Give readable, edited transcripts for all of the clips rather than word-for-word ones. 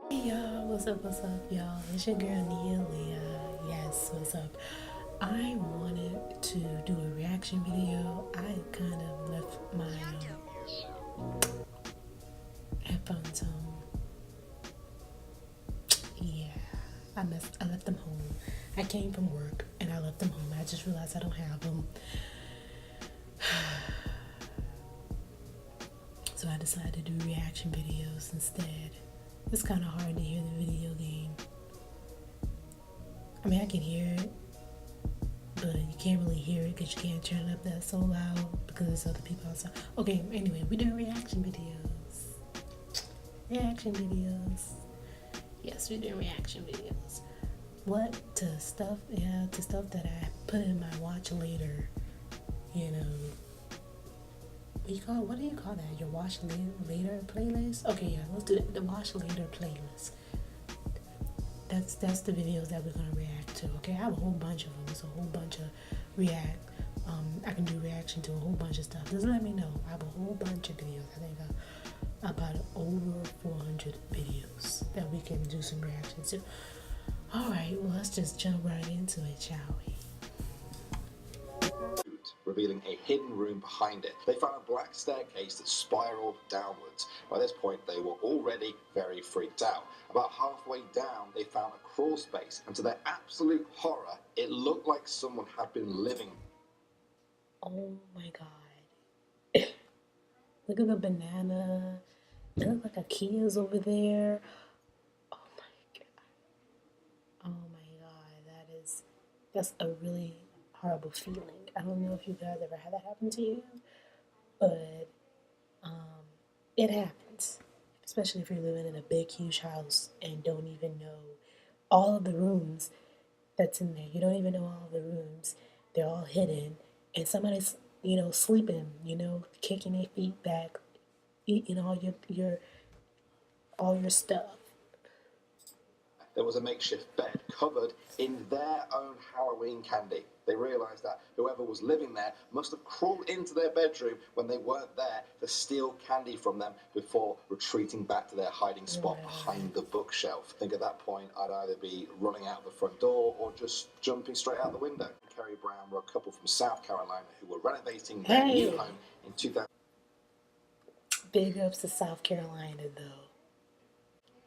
Hey y'all, what's up, y'all? It's your girl Nia. Yes, what's up? I wanted to do a reaction video. I kind of left my headphones home. Yeah, I left them home. I came from work and I left them home. I just realized I don't have them. So I decided to do reaction videos instead. It's kind of hard to hear the video game. I mean, I can hear it, but you can't really hear it because you can't turn it up that so loud because there's other people outside. Okay, anyway, we're doing reaction videos. Reaction videos. Yes, we're doing reaction videos. What to stuff? Yeah, to stuff that I put in my watch later. You know, what do you call that? Your watch later playlist? Okay, yeah, let's do it. The watch later playlist. That's the videos that we're gonna react to. Okay, I have a whole bunch of them. It's a whole bunch of react. I can do reaction to a whole bunch of stuff. Just let me know. I have a whole bunch of videos. I think about over 400 videos that we can do some reactions to. All right, well, let's just jump right into it, shall we? Revealing a hidden room behind it. They found a black staircase that spiraled downwards. By this point, they were already very freaked out. About halfway down, they found a crawl space, and to their absolute horror, it looked like someone had been living. Oh my god. Look at the banana. It looks like a key is over there. Oh my god. Oh my god. That's a really horrible feeling. I don't know if you guys ever had that happen to you, but it happens. Especially if you're living in a big, huge house and don't even know all of the rooms that's in there. You don't even know all of the rooms. They're all hidden. And somebody's, sleeping, kicking their feet back, eating all your stuff. There was a makeshift bed covered in their own Halloween candy. They realised that whoever was living there must have crawled into their bedroom when they weren't there to steal candy from them before retreating back to their hiding spot behind the bookshelf. I think at that point I'd either be running out the front door or just jumping straight out the window. Kerry Brown were a couple from South Carolina who were renovating their new home in 2000. Big ups to South Carolina, though.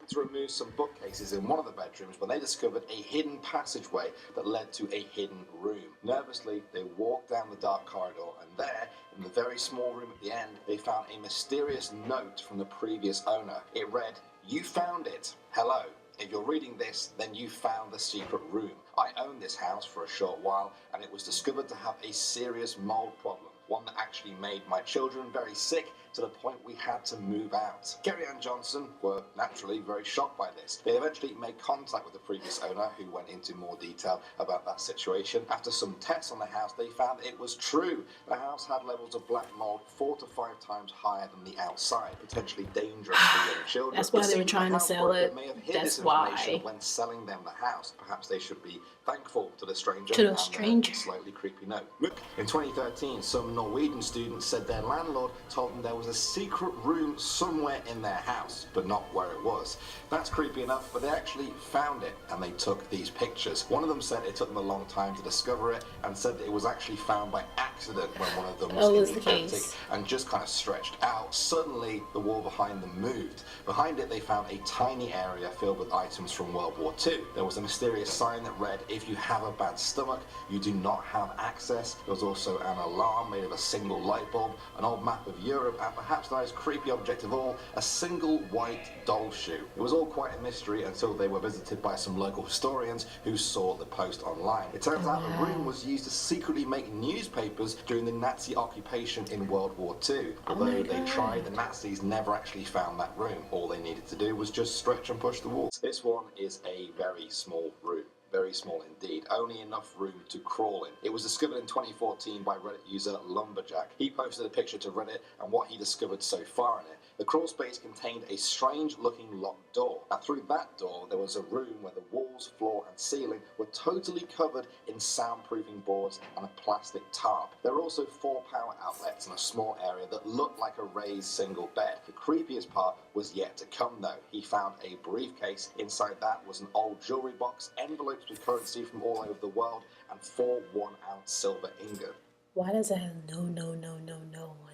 To remove some bookcases in one of the bedrooms when they discovered a hidden passageway that led to a hidden room. Nervously, they walked down the dark corridor, and there, in the very small room at the end, they found a mysterious note from the previous owner. It read, "You found it. Hello. If you're reading this, then you found the secret room. I owned this house for a short while, and it was discovered to have a serious mold problem. One that actually made my children very sick to the point we had to move out." Gary and Johnson were naturally very shocked by this. They eventually made contact with the previous owner, who went into more detail about that situation. After some tests on the house, they found that it was true. The house had levels of black mold 4 to 5 times higher than the outside, potentially dangerous for young children. That's why they were trying to sell it. May have hid That's this information why. when selling them the house. Perhaps they should be thankful to the stranger. To the stranger. Slightly creepy note. In 2013, some Norwegian students said their landlord told them there was a secret room somewhere in their house, but not where it was. That's creepy enough, but they actually found it and they took these pictures. One of them said it took them a long time to discover it and said that it was actually found by accident when one of them was in the attic and just kind of stretched out. Suddenly, the wall behind them moved. Behind it, they found a tiny area filled with items from World War II. There was a mysterious sign that read, "If you have a bad stomach, you do not have access." There was also an alarm made of a single light bulb, an old map of Europe, and perhaps the most creepy object of all, a single white doll shoe. It was all quite a mystery until they were visited by some local historians who saw the post online. It turns out the room was used to secretly make newspapers during the Nazi occupation in World War II. Although they tried, the Nazis never actually found that room. All they needed to do was just stretch and push the walls. This one is a very small room. very small indeed, only enough room to crawl in. It was discovered in 2014 by Reddit user Lumberjack. He posted a picture to Reddit and what he discovered so far in it. The crawl space contained a strange-looking locked door. Now, through that door, there was a room where the walls, floor, and ceiling were totally covered in soundproofing boards and a plastic tarp. There were also 4 power outlets in a small area that looked like a raised single bed. The creepiest part was yet to come, though. He found a briefcase. Inside that was an old jewelry box, envelopes with currency from all over the world, and 4 1-ounce silver ingots. Why does it have no on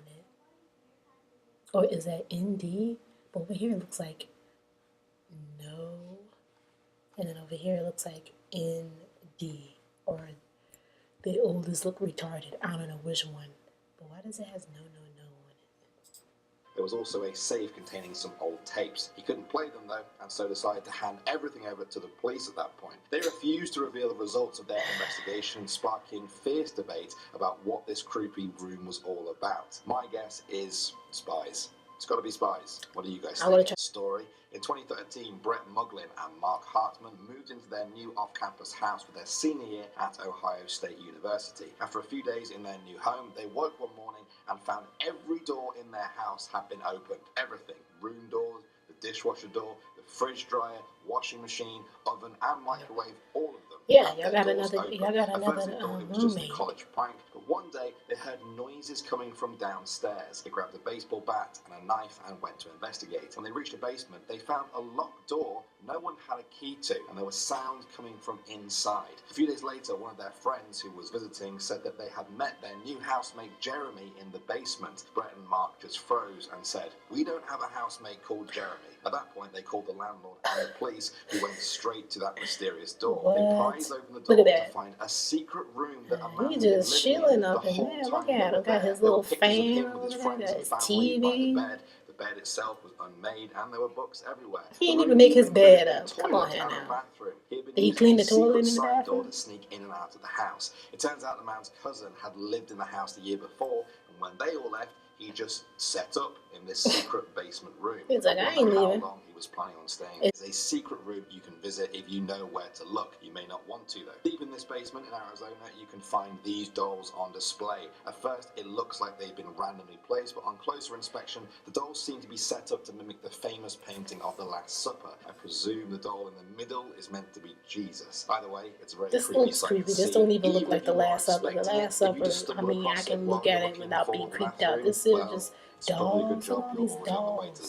it? Or is that ND? But over here it looks like no. And then over here it looks like ND. Or the oldest look retarded. I don't know which one. But why does it have no on it? There was also a safe containing some old tapes. He couldn't play them though, and so decided to hand everything over to the police at that point. They refused to reveal the results of their investigation, sparking fierce debate about what this creepy room was all about. My guess is spies. It's got to be spies. What do you guys think? Story. In 2013, Brett Muglin and Mark Hartman moved into their new off-campus house for their senior year at Ohio State University. After a few days in their new home, they woke one morning and found every door in their house had been opened. Everything. Room doors, the dishwasher door, the fridge dryer, washing machine, oven, and microwave, all of them. Yeah, y'all got another It was just a college prank, but one day they heard noises coming from downstairs. They grabbed a baseball bat and a knife and went to investigate. When they reached the basement, they found a locked door no one had a key to, and there was sound coming from inside. A few days later, one of their friends who was visiting said that they had met their new housemate Jeremy in the basement. Brett and Mark just froze and said, "We don't have a housemate called Jeremy." At that point, they called the landlord and the police, who went straight to that mysterious door. What? They pried open the door to find a secret room that a man He's just chilling up in whole there. Look time at him. Got his little fan over there. Got his TV. The bed itself was unmade, and there were books everywhere. He didn't even make his bed up. Come on here now. Did he clean the toilet in the bathroom? To sneak in and out of the house. It turns out the man's cousin had lived in the house the year before, and when they all left, he just set up in this secret basement room. He's like, I ain't leaving. How long he was planning on staying. It's a secret room you can visit if you know where to look. You may not want to though. Deep in this basement in Arizona, you can find these dolls on display. At first, it looks like they've been randomly placed, but on closer inspection, the dolls seem to be set up to mimic the famous painting of the Last Supper. I presume the doll in the middle is meant to be Jesus. By the way, it's a very This looks creepy. This don't even look like the Last Supper. The Last Supper, I mean, I can look at it without being creeped out. This is just dolls. All these dolls.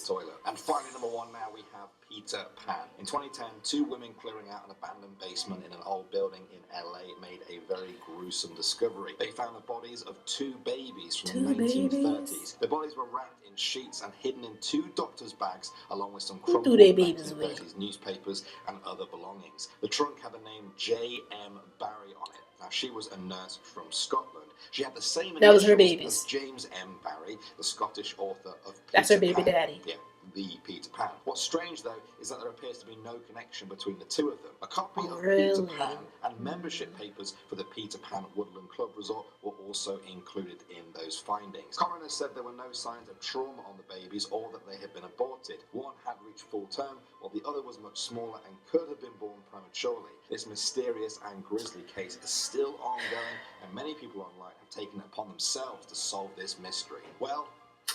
And finally, number 1 now, we have Peter Pan. In 2010, 2 women clearing out an abandoned basement in an old building in LA made a very gruesome discovery. They found the bodies of 2 babies from the 1930s. The bodies were wrapped in sheets and hidden in 2 doctor's bags, along with some crumpled 1930s newspapers and other belongings. The trunk had the name J.M. Barry on it. Now, she was a nurse from Scotland. She had the same initials as James M. Barry, the Scottish author of Peter That's her baby Pan. daddy. Yeah, the Peter Pan. What's strange, though, is that there appears to be no connection between the 2 of them. A copy of Peter Pan and membership papers for the Peter Pan Woodland Club Resort were also included in those findings. Coroners said there were no signs of trauma on the babies or that they had been aborted. One had reached full term, while the other was much smaller and could have been born prematurely. This mysterious and grisly case is still ongoing, and many people online have taken it upon themselves to solve this mystery. Well,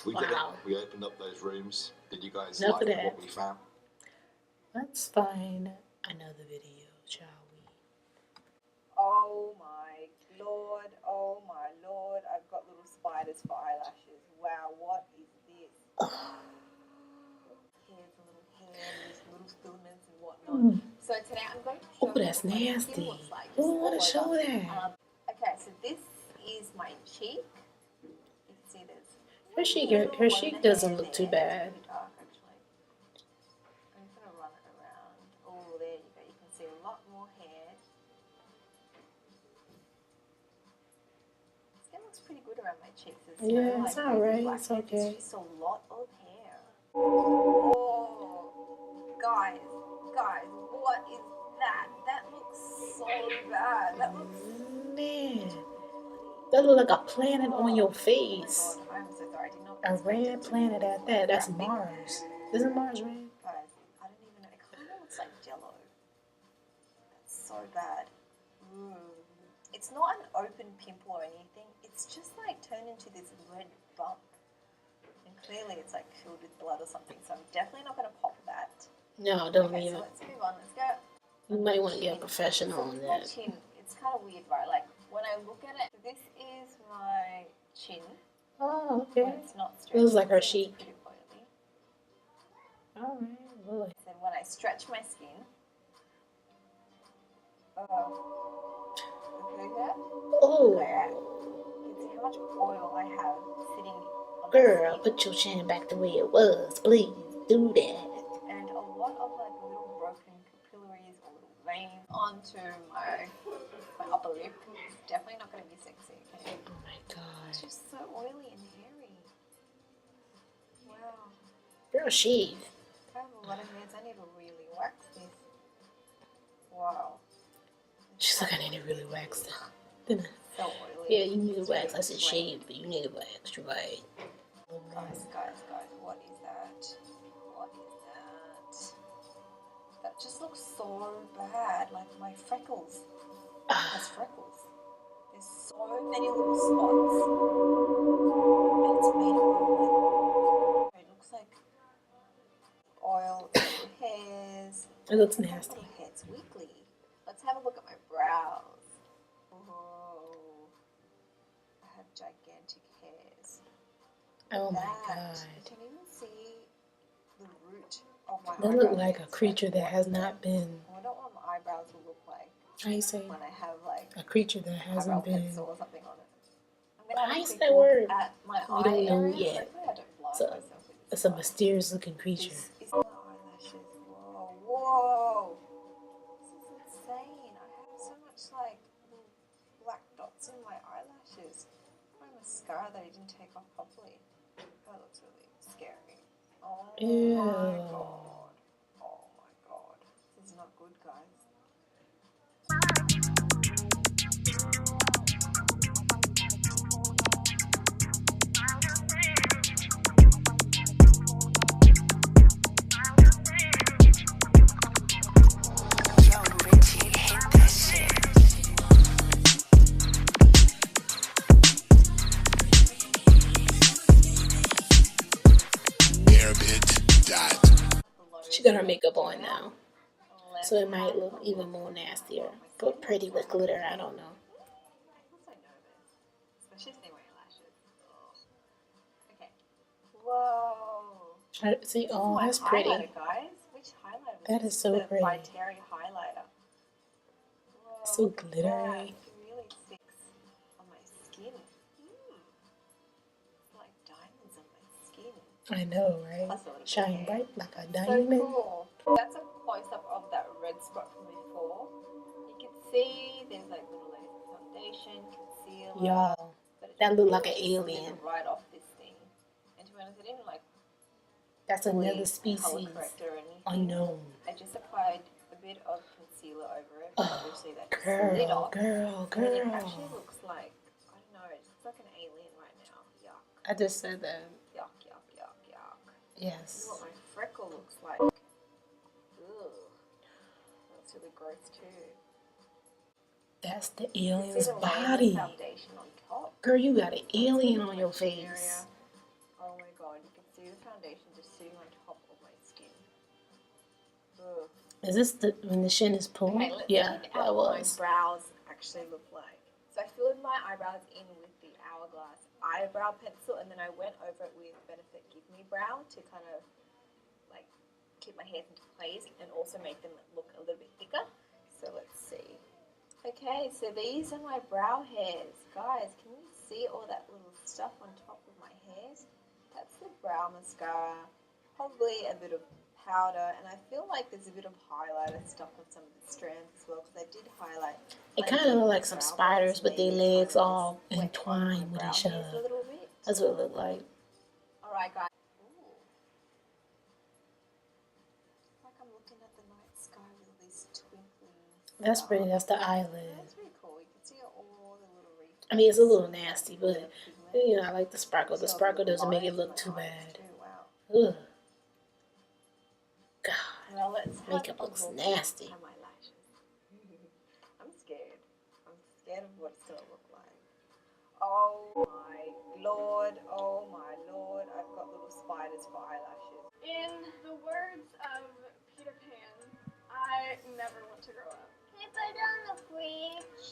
we did it. We opened up those rooms. Did you guys like what we found? Let's find another video, shall we? Oh my lord, oh my lord. I've got little spiders for eyelashes. Wow, what is this? Here's a little hair, these little filaments and whatnot. So today I'm going to show you that's what my nasty. skin looks like. Who want to show that? Okay, so this is my cheek. You can see this. Her cheek doesn't look too bad. It's pretty dark, actually. I'm just going to run it around. Oh, there you go. You can see a lot more hair. Skin looks pretty good around my cheeks. Yeah, it's alright. It's okay. It's just a lot of hair. Oh, guys, what is that? That looks so bad. That looks... Man, that looks like a planet on your face. Oh my God, I'm so sorry. I did not A red planet at that. That's Mars. Isn't Mars red? Guys, I don't even know. It kind of looks like Jello. That's so so bad. It's not an open pimple or anything. It's just like turned into this red bump. And clearly it's like filled with blood or something. So I'm definitely not going to pop that. No, don't Okay, leave so it. let's move on. Let's go. You might want to get a Chin. professional So on with my that. chin, it's kind of weird, right? Like when I look at it, this is my chin. Oh, okay. When it's not stretched. It looks like her It's cheek. pretty oily. Alright, Lily. Then when I stretch my skin, look at that. Oh, Look at that. You can see how much oil I have sitting on my girl, skin. put your chin back the way it was. Please do that. And a lot of like little broken capillaries or little veins onto my upper lip. It's definitely not going to be sexy, okay? Oh my god. It's just so oily and hairy. Wow. Girl, shave. I have a lot of hairs. I need to really wax this. Wow. She's like, I need to really wax them. Then So oily. yeah, you need to wax. I said shave, but you need to wax. You're right. Guys, what is that? What is that? That just looks so bad. Like my freckles. It has freckles. There's so many little spots. And it's made up of like, it looks like oil in your hairs. It looks It's like nasty. little hairs weekly. Let's have a look at my brows. Oh, I have gigantic hairs. Oh my That. god. You can even see the root of my They look eyebrow like a hairs. creature that has not been. I wonder what my eyebrows will look like How you say? when I have like A creature that eyebrow hasn't been. pencil or something on it. I'm gonna Why have is a quick that look word? at my We eye don't know area. yet. Hopefully I don't blind So, myself with this it's a stuff. mysterious looking creature. This is my eyelashes. Whoa. This is insane. I have so much like little black dots in my eyelashes. My mascara that I didn't take off properly. That looks really scary. Oh Ew. my god. Oh my god. This is not good, guys. She got her makeup on now, so it might look even more nastier. But pretty with glitter, I don't know. I'm so nervous. Especially if they wear lashes. Oh. Okay. Whoa. See, This is oh, my that's pretty. highlighter, guys. Which highlighter was That this? is so the pretty. By Terry highlighter. Whoa, So look at glittery. that. It really sticks on my skin. It's like diamonds on my skin. I know, right? Plus a little bit Shine of bright like a So diamond. cool. That's a close-up of that red spot from before. You can see there's like little layers of foundation, concealer. Y'all, But it that looked like an just alien. slid right off this thing. And to be honest, I didn't like That's really another color species. correct or anything. Unknown. I just applied a bit of concealer over it. But Oh, obviously that just slid girl, off. girl, And it actually girl. looks like, I don't know, it looks like an alien right now. Yuck. I just said that. Yuck, yuck, yuck, yuck. Yes. This is what my freckle looks like. Ugh. That's really gross too. That's the You can alien's see the layer of body. foundation on top. Girl, you got an alien on My your chin face. area. Oh my god, you can see the foundation just sitting on top of my skin. Ugh. Is this the when the shin is pulled? Okay, let's Yeah, check that out what my was. brows actually look like. So I filled my eyebrows in with the Hourglass eyebrow pencil, and then I went over it with Benefit Give Me Brow to kind of like keep my hairs into place and also make them look a little bit thicker. So let's see. Okay, so these are my brow hairs. Guys, can you see all that little stuff on top of my hairs? That's the brow mascara. Probably a bit of powder, and I feel like there's a bit of highlighter stuck on some of the strands as well, because I did highlight. It kind of look like some spiders with their legs all entwined with each other. A little bit. That's what it looked like. Alright, guys. Ooh. It's like I'm looking at the night sky with all these twinkling That's stars. pretty. That's the eyelid. That's pretty cool. You can see all the little reflexes. I mean, it's a little nasty, but you know, I like the sparkle. The sparkle doesn't make it look too bad. Wow. Ugh. God, Well, let's have makeup a looks look nasty. at my lashes. scared of what it's gonna look like. Oh my lord, oh my lord, I've got little spiders for eyelashes. In the words of Peter Pan, I never want to grow up. Can I put it on the fridge?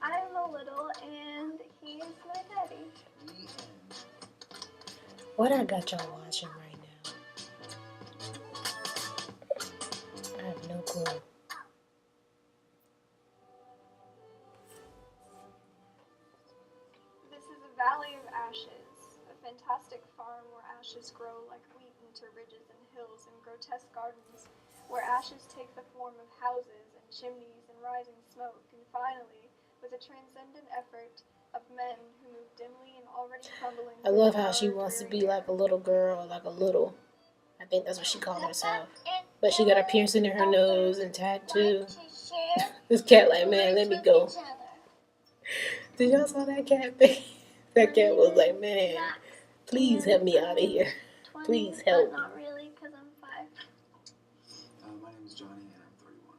I'm a little and he's my daddy. What I got y'all watching right now? I have no clue. This is a valley of ashes, a fantastic farm where ashes grow like wheat into ridges and hills, and grotesque gardens where ashes take the form of houses and chimneys and rising smoke, and finally, with a transcendent effort of men who move dimly and already crumbling. I love how she wants to be like a little girl, like a little. I think that's what she called herself. But she got a piercing in her nose and tattoo. This cat like, man, let me go. Did y'all saw that cat thing? That cat was like, man, please help me out of here. Please help me. Not really, because I'm 5. My name is Johnny and I'm 31.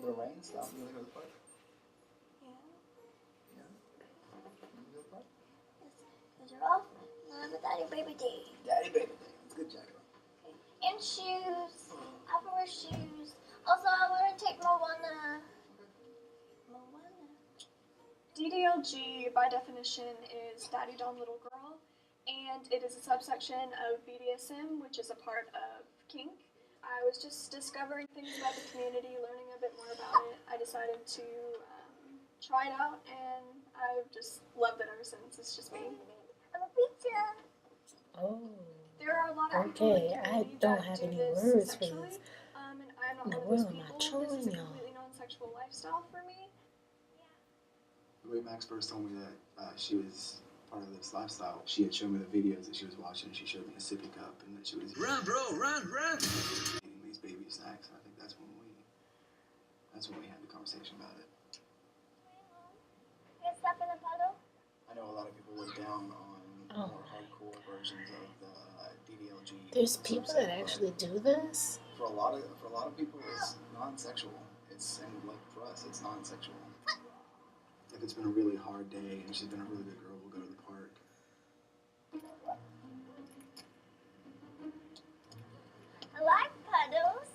The rain stop. You want to go to the park? Yeah. Yeah. You want to go to the park? Because you're off. I have a daddy baby day. Daddy baby thing. It's a good jacket. And shoes. I have to wear shoes. Also, I want to take Moana. DDLG, by definition, is Daddy Dom Little Girl, and it is a subsection of BDSM, which is a part of kink. I was just discovering things about the community, learning a bit more about it. I decided to try it out, and I've just loved it ever since. It's just me. I'm a pizza. Oh. There are a lot of people in the community that do this sexually, and I'm not one of those people. This is a completely non-sexual lifestyle for me. The way Max first told me that she was part of this lifestyle, she had shown me the videos that she was watching. She showed me a sippy cup and that she was run, bro, run. Eating these baby snacks, and I think that's when we had the conversation about it. Can I step in a puddle? I know a lot of people look down on more hardcore versions of the DDLG. There's people that actually do this? For a lot of people, it's non-sexual. And like for us, it's non-sexual. If it's been a really hard day and she's been a really good girl, we'll go to the park. I like puddles.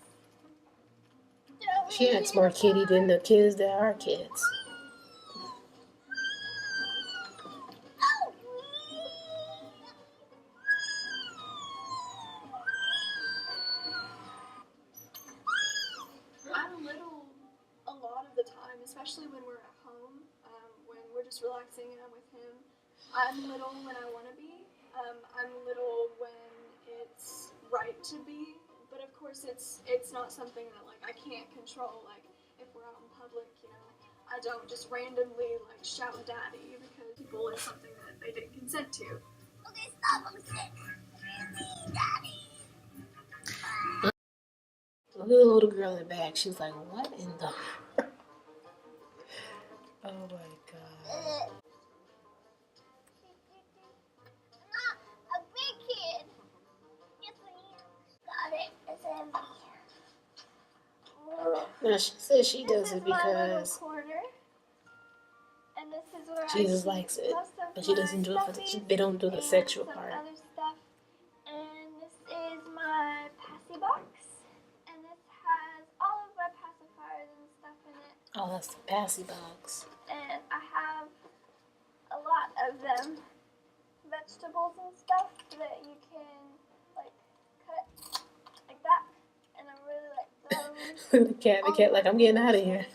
She acts more kitty than the kids that are kids. I'm little a lot of the time, especially when we're at home, when we're just relaxing and I'm with him. I'm little when I want to be. I'm little when it's right to be. But of course, it's not something that like I can't control. Like if we're out in public, you know, I don't just randomly like shout "daddy" because people is something that they didn't consent to. Okay, stop. I'm sick. Really, daddy. Look at the little girl in the back. She's like, what in the... Oh my god. I'm not a big kid. Yes, I am. Got it. It's heavy. No, she says she does it My little because corner. And this is where Jesus I likes it, most of but she my doesn't do it for stuffies they don't do the and sexual some part. other stuff. And this is my passy box. And this has all of my pacifiers and stuff in it. Oh, that's the passy box. And I have a lot of them. Vegetables and stuff that you can like cut like that. And I really like those. The cat like, I'm getting out of here.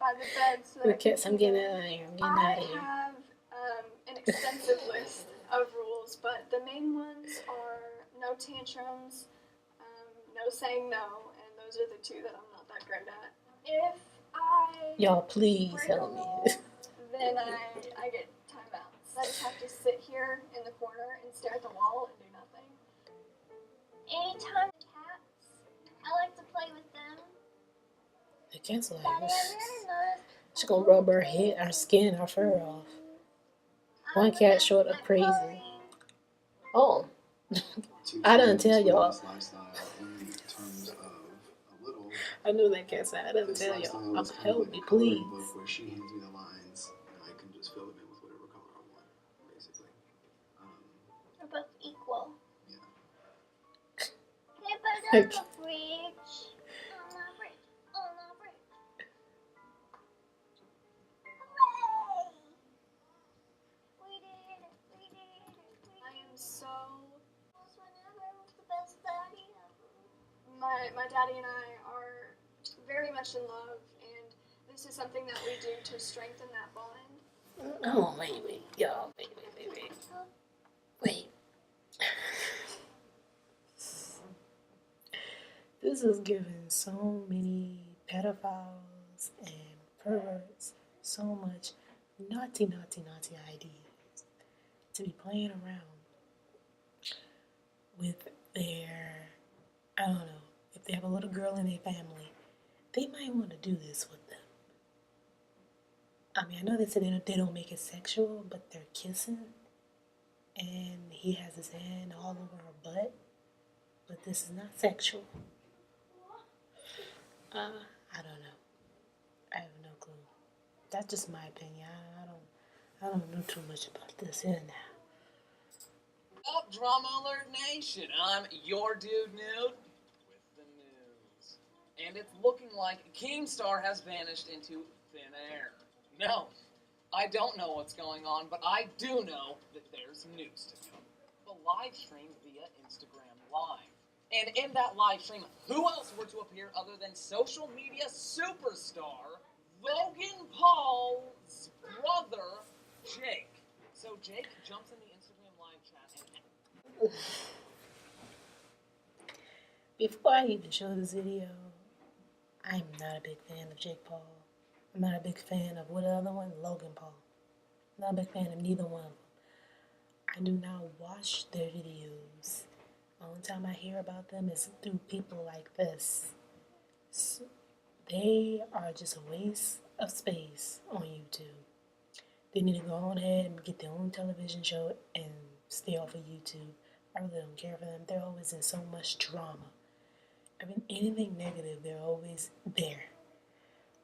By the bed, so The cat's, I'm getting out of here. I'm getting out of here. I have an extensive list of rules, but the main ones are no tantrums, no saying no, and those are the two that I'm not that great at. If I Y'all, please break help a me. rule, then I get timeouts. I just have to sit here in the corner and stare at the wall and do nothing. Anytime cats, I like to play with them. The cat's like, Daddy, I've never noticed. she's gonna rub her head, her skin, her fur off. One cat showed up crazy. Oh, I done tell y'all. Lifestyle in terms of a little I knew that cat said, I didn't This tell y'all. lifestyle is kind of Help like me, a coloring please. book where she hands me the lines and I can just fill them in with whatever color I want, basically. We're both equal. Yeah. Can I put it on the fridge? On the fridge. On the fridge. Hooray! We did it. We did it. I am so. Whenever was the best daddy ever. My daddy and I are very much in love, and this is something that we do to strengthen that bond. Oh, wait, y'all. Wait. This is giving so many pedophiles and perverts so much naughty ideas to be playing around with their, I don't know, if they have a little girl in their family, they might want to do this with them. I mean, I know they said they don't make it sexual, but they're kissing, and he has his hand all over her butt, but this is not sexual. I don't know. I have no clue. That's just my opinion. I don't know too much about this here now. Up, Drama Alert Nation, I'm your dude Nude with the news. And it's looking like Keemstar has vanished into thin air. No, I don't know what's going on, but I do know that there's news to come. The live stream via Instagram Live. And in that live stream, who else were to appear other than social media superstar Logan Paul's brother, Jake. So Jake jumps in the Instagram live chat and... Before I even show this video, I'm not a big fan of Jake Paul. I'm not a big fan of what other one? Logan Paul. I'm not a big fan of neither one of them. I do not watch their videos. The only time I hear about them is through people like this. So they are just a waste of space on YouTube. They need to go on ahead and get their own television show and stay off of YouTube. I really don't care for them. They're always in so much drama. I mean, anything negative, they're always there.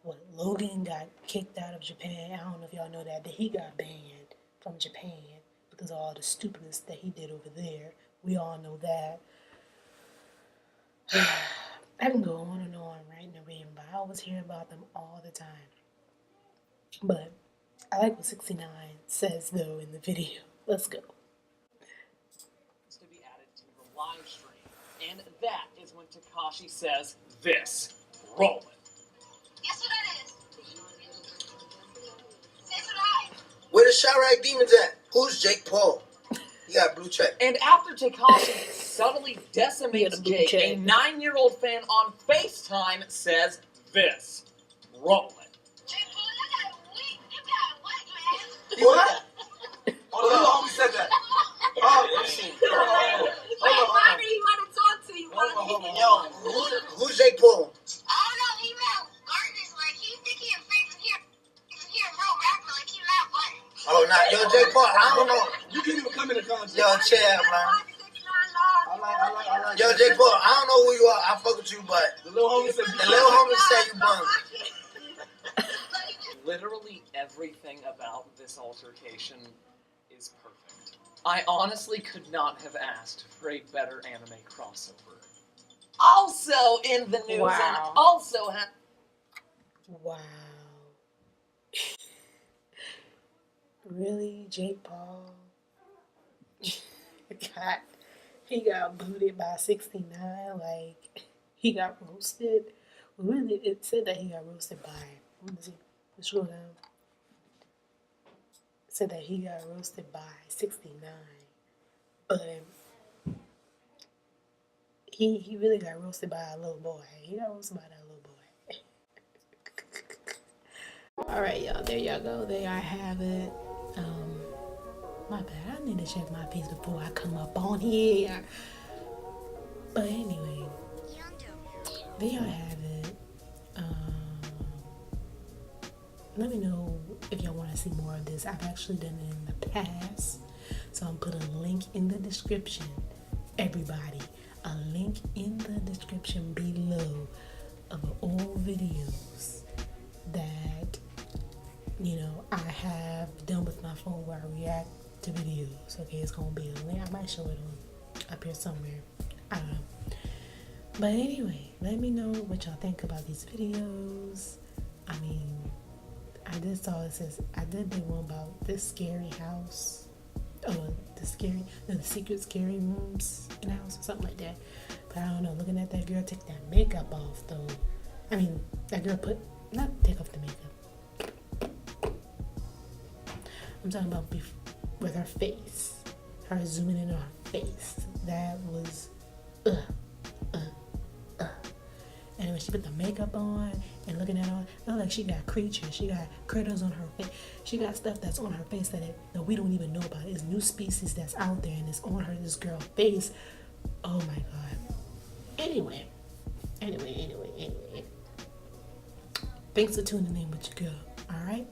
What, Logan got kicked out of Japan. I don't know if y'all know that he got banned from Japan because of all the stupidness that he did over there. We all know that. I can go on and on writing and reading, but I always hear about them all the time. But I like what 69 says, though, in the video. Let's go. to be added to the live stream. And that is when Tekashi says this. Roll it. Guess what that is? Say what I. Where the Chirac Demons at? Who's Jake Paul? He got blue check. And after Tekashi subtly decimates Jake, check. a 9-year-old fan on FaceTime says this. Roll it. Jake Paul, you got what, man? What? Oh, the homie said that. Oh, listen. Wait, Bobby, he want to talk to you, Bobby. Yo, who's Jake Paul? I don't know, he mad artist, like, he think he a real rapper, like, he mad what? Oh, nah. Yo, Jake Paul, I don't know. You can't even come in the concert. Yo, chill, man. I like Yo, Jake Paul, I don't know who you are. I fuck with you, but the little homie said the little homie said you bum. Literally everything about this altercation is perfect. I honestly could not have asked for a better anime crossover. Also in the news, Wow. and also Wow. Really, Jake Paul? He got booted by 69, like, he got roasted. Really, it said that he got roasted by, let me see, let's scroll down. It said that he got roasted by 69, but he really got roasted by a little boy. He got roasted by that little boy. Alright, y'all, there y'all go. There y'all have it. My bad. I need to check my piece before I come up on here. But anyway, there y'all have it. Let me know if y'all want to see more of this. I've actually done it in the past. So I'm putting a link in the description. Everybody, a link in the description below of old videos that, you know, I have done with my phone where I react to videos. Okay, it's gonna be a link. I might show it on up here somewhere. I don't know. But anyway, let me know what y'all think about these videos. I mean, I just saw it says I did the one about this scary house. Oh, the secret scary rooms in the house or something like that. But I don't know. Looking at that girl take that makeup off though. I mean, that girl not take off the makeup. I'm talking about with her face. Her zooming in on her face. That was And when she put the makeup on and looking at her, it looked like she got creatures. She got critters on her face. She got stuff that's on her face that we don't even know about. It's new species that's out there and it's on this girl's face. Oh my God. Anyway. Thanks for tuning in with your girl. Alright?